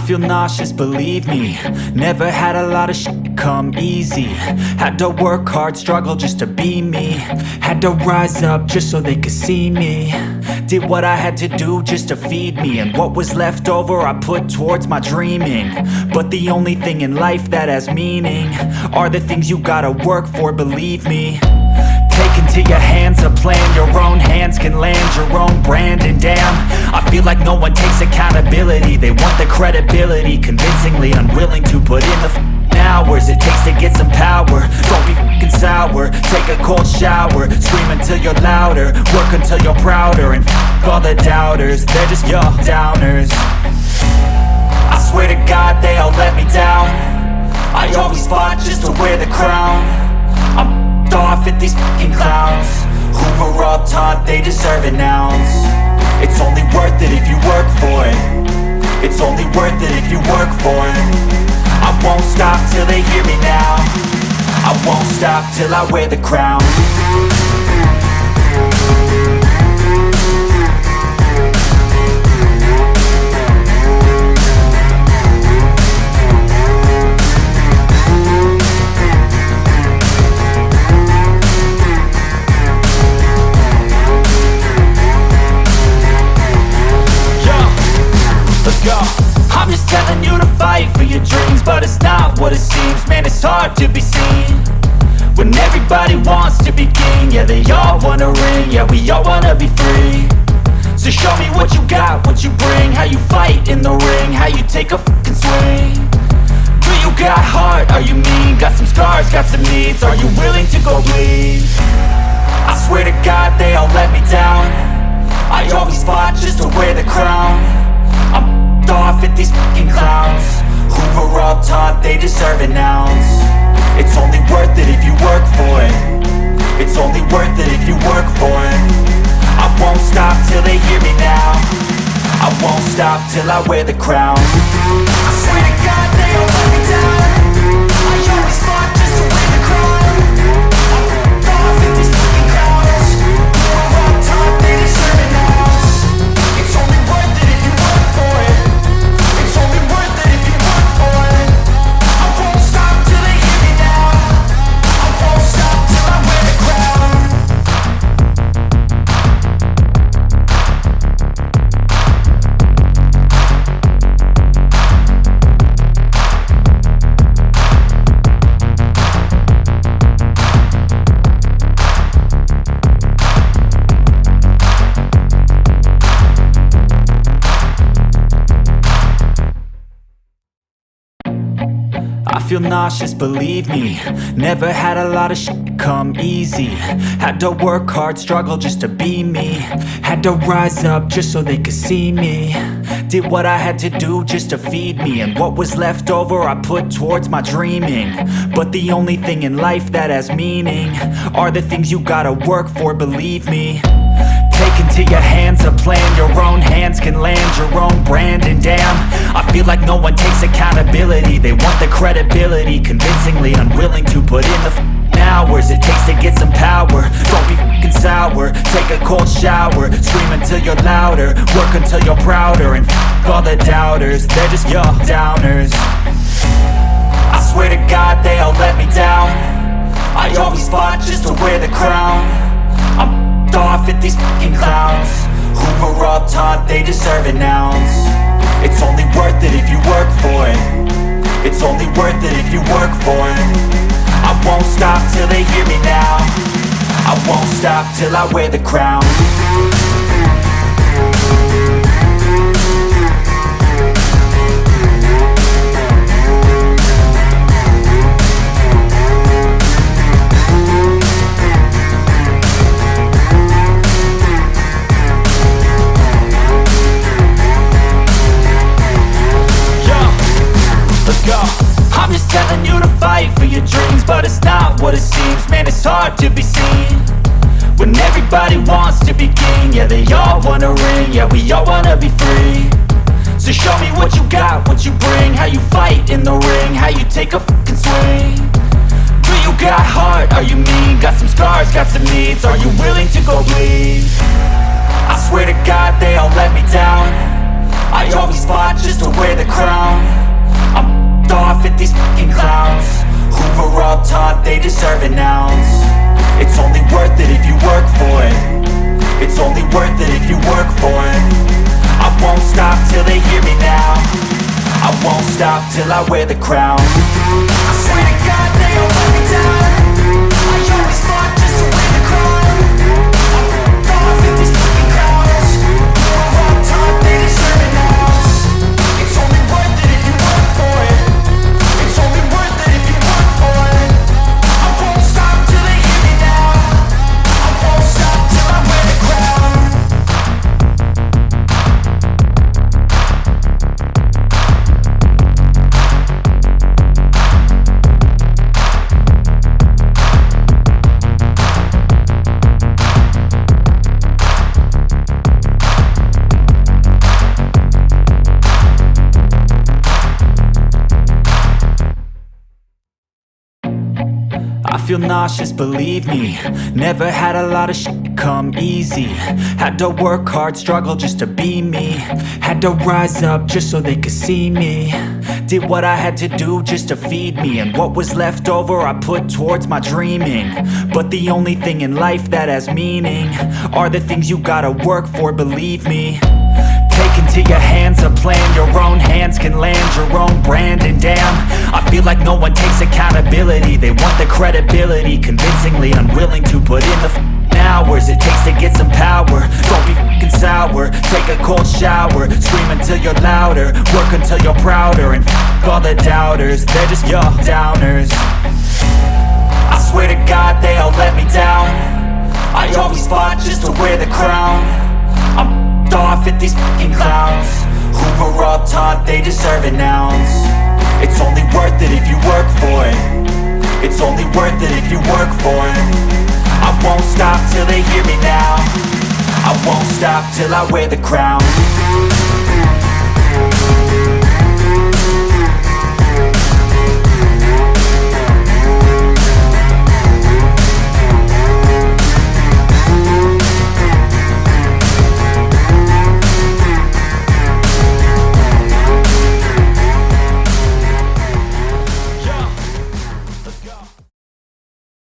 feel nauseous, believe me. Never had a lot of shit come easy. Had to work hard, struggle just to be me. Had to rise up just so they could see me. Did what I had to do just to feed me, and what was left over I put towards my dreaming. But the only thing in life that has meaning are the things you gotta work for, believe me. Take into your hands a plan, your own hands can land your own brand. And damn, I feel like no one takes accountability. They want the credibility, convincingly unwilling to put in the hours it takes to get some power. Don't be f***ing sour, take a cold shower. Scream until you're louder, work until you're prouder. And f*** all the doubters, they're just your downers. I swear to God they all let me down. I always fought just to wear the crown. I'm off at these fucking clowns who were all taught they deserve an ounce. It's only worth it if you work for it. It's only worth it if you work for it. I won't stop till they hear me now. I won't stop till I wear the crown. I'm just telling you to fight for your dreams, but it's not what it seems. Man, it's hard to be seen when everybody wants to be king. Yeah, they all wanna ring, yeah, we all wanna be free. So show me what you got, what you bring, how you fight in the ring, how you take a fucking swing. Do you got heart, are you mean? Got some scars, got some needs, are you willing to go bleed? I swear to God they all let me down. I always fought just to wear the crown. I'm off at these fucking clowns who were all taught they deserve an ounce. It's only worth it if you work for it. It's only worth it if you work for it. I won't stop till they hear me now. I won't stop till I wear the crown. I swear to God they all let me down. I always fought just to wear the crown. I'm off at these fucking clowns who were all taught they deserve an ounce. It's only worth it if you work for it. It's only worth it if you work for it. I won't stop till they hear me now. I won't stop till I wear the crown. I feel nauseous, believe me. Never had a lot of shit come easy. Had to work hard, struggle just to be me. Had to rise up just so they could see me. Did what I had to do just to feed me, and what was left over I put towards my dreaming. But the only thing in life that has meaning are the things you gotta work for, believe me. Take into your hands a plan, your own hands can land your own brand. And damn, I feel like no one takes accountability. They want the credibility, convincingly unwilling to put in the hours it takes to get some power. Don't be fucking sour, take a cold shower. Scream until you're louder, work until you're prouder. And all the doubters, they're just your downers. I swear to God they all let me down. I always fought just to wear the crown. I'm off at these fucking clowns who were all taught they deserve an ounce. It's only worth it if you work for it. It's only worth it if you work for it. I won't stop till they hear me now. I won't stop till I wear the crown. I'm just telling you to fight for your dreams, but it's not what it seems. Man, it's hard to be seen when everybody wants to be king. Yeah, they all wanna ring, yeah, we all wanna be free. So show me what you got, what you bring, how you fight in the ring, how you take a fucking swing. Do you got heart, are you mean? Got some scars, got some needs, are you willing to go bleed? I swear to God they all let me down. I always fought just to wear the crown. were all taught they deserve an ounce. It's only worth it if you work for it. It's only worth it if you work for it. I won't stop till they hear me now. I won't stop till I wear the crown. I swear to God they all let me down. I always fought just to win the crown. I'm off at these fucking clowns. We're all taught they deserve an ounce. It's only worth it if you work for it. It's only worth it if you work for it. I won't stop till they hear me now. I won't stop till I wear the crown. I feel nauseous, believe me. Never had a lot of shit come easy. Had to work hard, struggle just to be me. Had to rise up just so they could see me. Did what I had to do just to feed me. And what was left over I put towards my dreaming. But the only thing in life that has meaning are the things you gotta work for, believe me. Take into your hands a plan. Your own hands can land your own brand. And damn, I feel like no one takes accountability. They want the credibility, convincingly unwilling to put in the hours it takes to get some power. Don't be f***ing sour. Take a cold shower. Scream until you're louder. Work until you're prouder. And f*** all the doubters, they're just your downers. I swear to God they all let me down. I always fought just to wear the crown. I'm off at these fucking clowns who were all taught they deserve an ounce. It's only worth it if you work for it. It's only worth it if you work for it. I won't stop till they hear me now. I won't stop till I wear the crown.